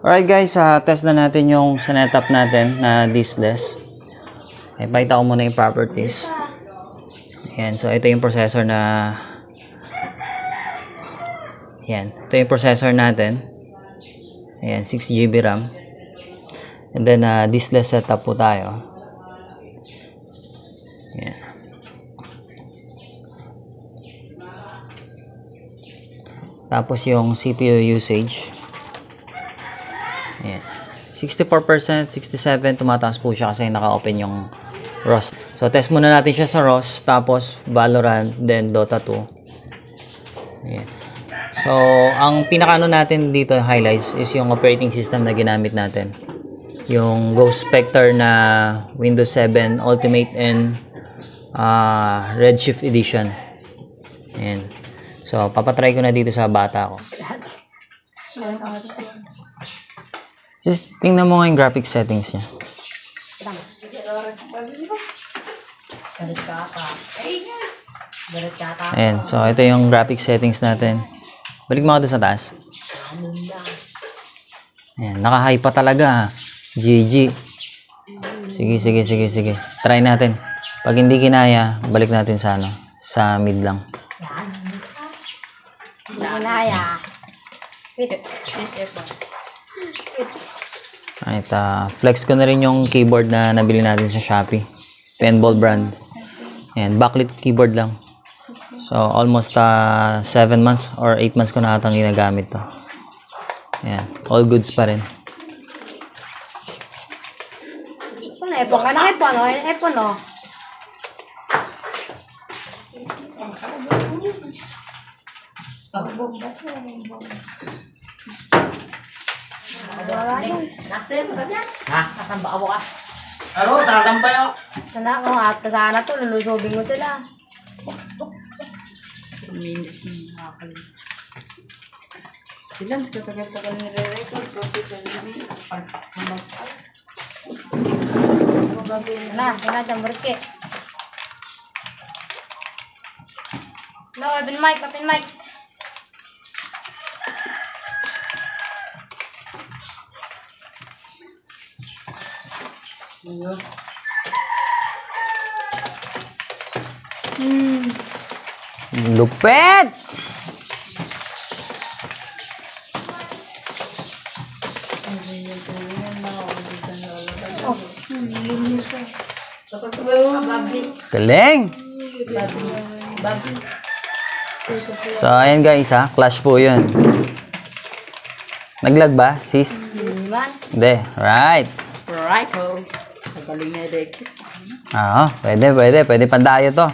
Alright guys, test na natin yung setup natin na diskless. Okay, pakita ko muna yung properties. Ayan, so ito yung processor na... Ayan, ito yung processor natin. Ayan, 6GB RAM. And then, diskless setup po tayo. Ayan. Tapos yung CPU usage. Ayan. 64%, 67%, tumataas po siya kasi naka-open yung ROS. So, test muna natin siya sa ROS, tapos Valorant, then Dota 2. Ayan. So, ang pinakaano natin dito, highlights, is yung operating system na ginamit natin. Yung Ghost Spectre na Windows 7 Ultimate and Redshift Edition. Ayan. So, papatry ko na dito sa bata ko. Just tingnan mo nga yung graphics settings niya. Ayan, so ito yung graphics settings natin. Balik mo doon sa taas. Ayan, naka-high pa talaga. GG. Sige. Try natin. Pag hindi kinaya, balik natin sa sa mid lang. Kinaya. Right, flex ko na rin yung keyboard na nabili natin sa Shopee. Penball brand. Ayan, backlit keyboard lang. So, almost 7 months or 8 months ko na atang ginagamit to. Ayan, all goods pa rin. Epon ka na, epon o. Ha? Sasamba ako ka? Ano? Sasampay ako? Sana ko, at sana to, lulusubin mo sila. Mindes yung nakakal. Silang katagal-tagal nire-record. Sana, jamburke. No, open mic. Lupet! Galing! So, ayan guys clash po yun. Naglag ba, sis? Hindi, right. Right, ho. Magaling na Rex. Pwede pandayo to.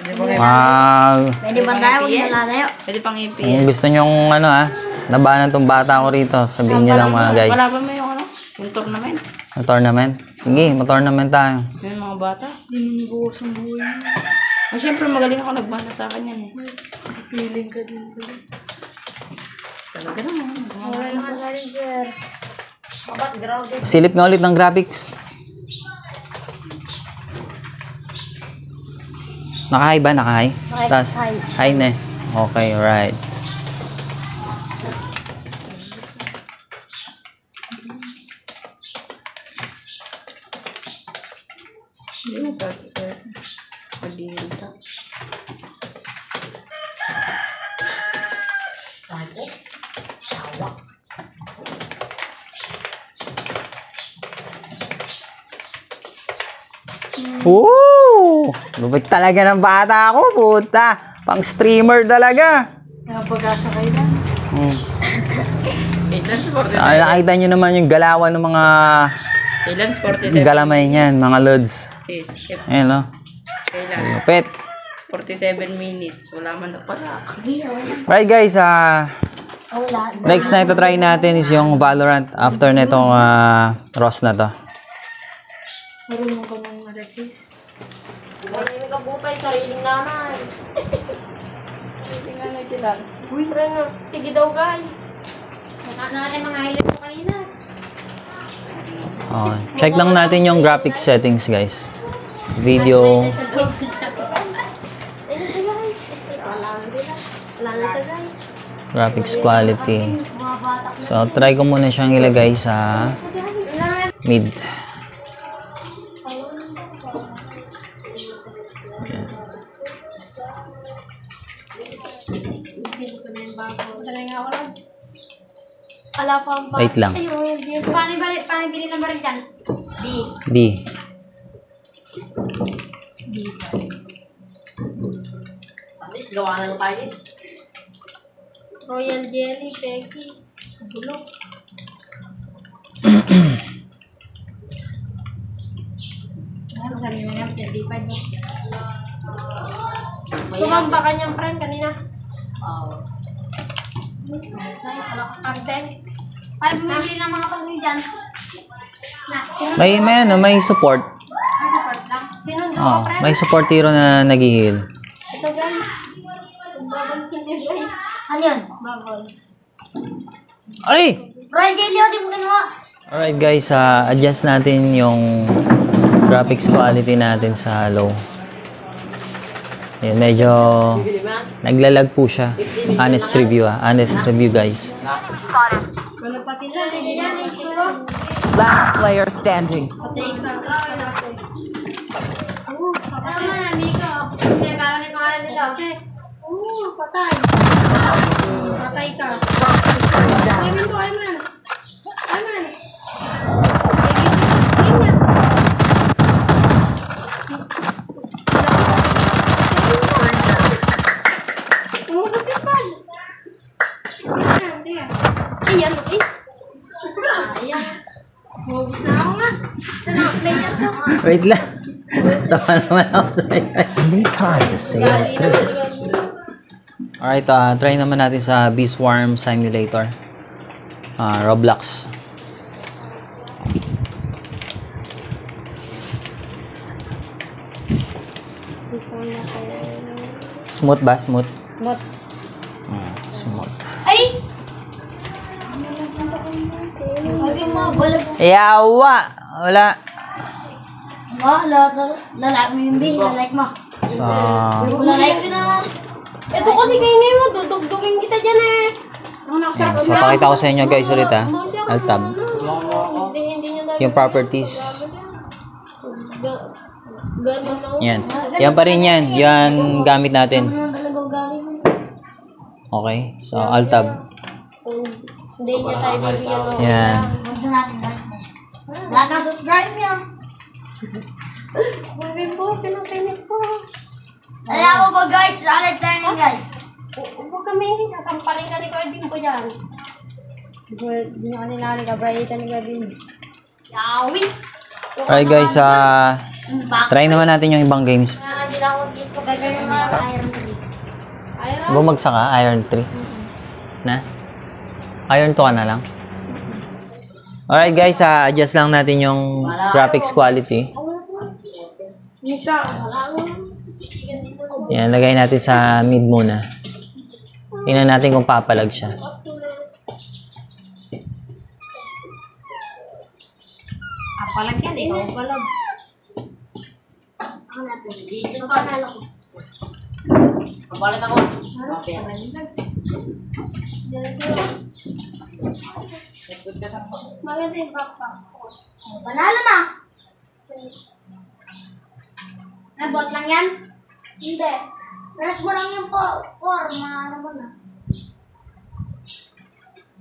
Pwede ba tayo? Malalayo. Pwede pang ipi. Kung gusto nyong labanan tong bata ko rito, sabihin nyo lang mga guys. Palaban mo yung yung tournament. Yung tournament? Sige, mag-tournament tayo. Yung mga bata, hindi mo bukas ang buhay mo. Siyempre, magaling ako nagbana sa akin yan eh. Feeling ka din. Talaga naman. Wala naman galing, sir. Silip nga ulit ng graphics. Naka-high ba? Naka-high? Tas, high na eh. Okay, right. Hindi mo pati sir. Pag-iinta. Woo! Lupit talaga ng bata ako, puta. Pang streamer talaga. Napag-asa kay Lance. Lance 47. So, nakita nyo naman yung galawan ng mga Lance 47. galamay niyan, mga lods. Sis, Ayan, no? kay Lance. Lupit. 47 minutes. Wala man na pala. Right guys, next na ito-try natin is yung Valorant after netong ROS na to. Marunong ka mong malaki. Hindi ka butay, sariling nanay. Hindi nga na si Lance. Uy, sige daw guys. Natin mga highlight ko kanina. Check lang natin yung graphics settings guys. Video. Wala na Graphics quality. So, try ko muna siyang ilagay sa mid. Wait lang. Paano bilhin ng baril dyan? B. Panis, gawa na ng panis. Royal Jelly, Peggy. Bulok. Ano kanina nga, 35 mo. Sumamba ka niyang friend kanina. Oo. Content. Para bumili ng mga pagmili dyan. May support. Ang support lang. Sinundo ko, Oh, friend. may support hero na nag-heal. Ito guys. Bubbles hindi guys. Ano yun? Bubbles. Ay! Royal Jelly, o di mo kinuha. Alright guys, adjust natin yung graphics quality natin sa low. Ayan, medyo naglalag po siya. Honest review guys. Wala pa sila. Hindi yan. Last player standing. Patay ka. Tama na, amigo. Kaya kala ni pangalan nila. Okay. Patay. Patay ka. Ayman ko, Ayman. Ayman. Umubutis pa. Ayan, eh. Ayan. Umubutis na ako nga. Sana, player to. Wait lang. Tama naman ako sa Alright, try naman natin sa Bee Swarm Simulator. Roblox. Smooth ba? Smooth? Smooth. Smooth. Ay! Huwag yung mga balag. Yawa! Wala. Lalike mo yung base, lalike mo. So, Lalike ko na. Ito kasi kainin mo, dudugdugin kita dyan eh. yan. So, pakita ko sa inyo guys ulit Alt-tab. Hindi nyo Yung properties. Ganun lang. Yan. Yan pa rin yan. Yan gamit natin. Ano talaga galing? Okay. So, Alt-tab. Hindi niya tayo bibigyan. Yan. Huwag na natin like na. Lahat na subscribe niya. Bumibig po, pinakinis ko. Alam mo ba guys, alit tayo nga guys. Huwag kami, sasampalin ka ni Kuya Bimbo dyan. Hindi nyo kanina ka, Brighton ni Kuya Bimbs. Yawi! Alright guys, try naman natin yung ibang games. Hindi na ako gusto. Gagawin mo yung Iron 3. Iron? Bumagsak ka? Iron 3? Na? Iron 2 ka na lang? Alright guys, adjust lang natin yung graphics quality. Mika. Yan, lagay natin sa mid muna. Tingnan natin kung papalag siya. Palag yan, ikaw palag. Ako na po. Dito ka na ako. Kapalit ako. Okay. Maganda yung backpack. Panalo na! Ay, bot lang yan? Hindi. Press mo lang yung 4. Ano mo na?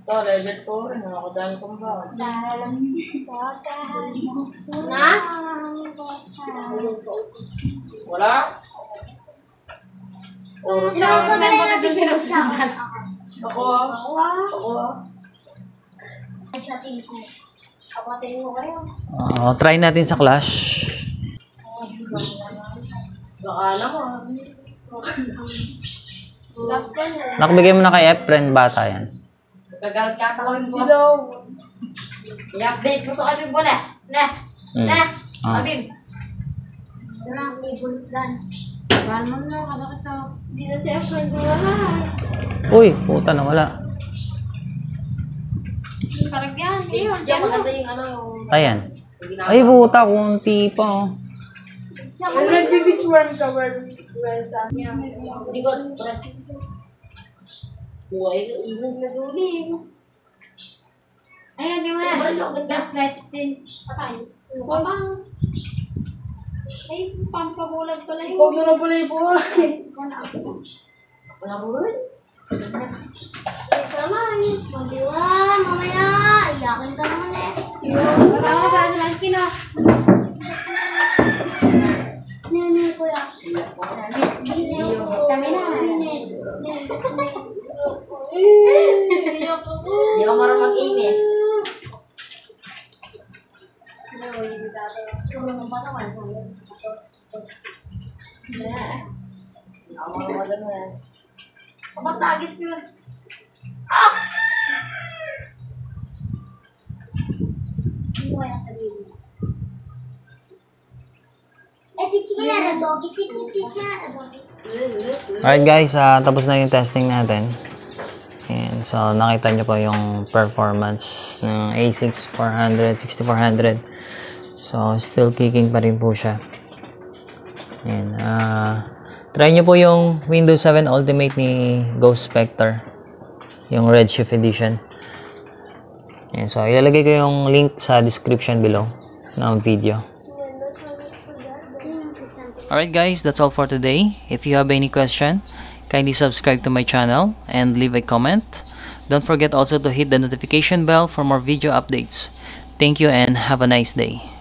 Ito, level 2 rin. Ako dahil kong ba? Na? Wala? Puro sa... Sinusundan natin sinusundan. Ako. Sa team ko. Kapatayin mo kayo. Try natin sa Clash. Bakala mo. Last one na. Nakabigay mo na kay F-Friend bata yan. Kagalit ka ako yung sigaw. I-update mo to kami po na. Na. Abim. Wala, may bullets lang. Wala mo na, bakit ito? Hindi na siya friend ko wala. Uy, puta na wala. Parang yan. Ayun, Diyan maganda yung ano yung... Tayan. Ay, puta, kunti pa. Nag-baby swarm ka where sa... Bigot. Buhay ng ibon na duling. Ayan, di mo na. Gaslights din. Patay. Pamang. Ay, pampabulag pala yun. Huwag na pala yung buhay. Wala bulag. Sama, mabiwa, mamaya. Iyakin ka naman eh. Parang saan naman kina. Nene, kuya. Kami na. Hindi ako marunong mag-ingit. Marunong pa naman. Ako marunong magano yan. Kapatagis ko. Hindi ko kaya sabihin. Teach mo na doggy. Teach mo na doggy. Alright guys, tapos na yung testing natin. And so nakita nyo po yung performance ng A6 400, 6400. So still kicking pa rin po siya. And try nyo po yung Windows 7 Ultimate ni Ghost Spectre, yung Redshift Edition. And so ilalagay ko yung link sa description below ng video. Alright guys, that's all for today. If you have any question, kindly subscribe to my channel and leave a comment. Don't forget also to hit the notification bell for more video updates. Thank you and have a nice day.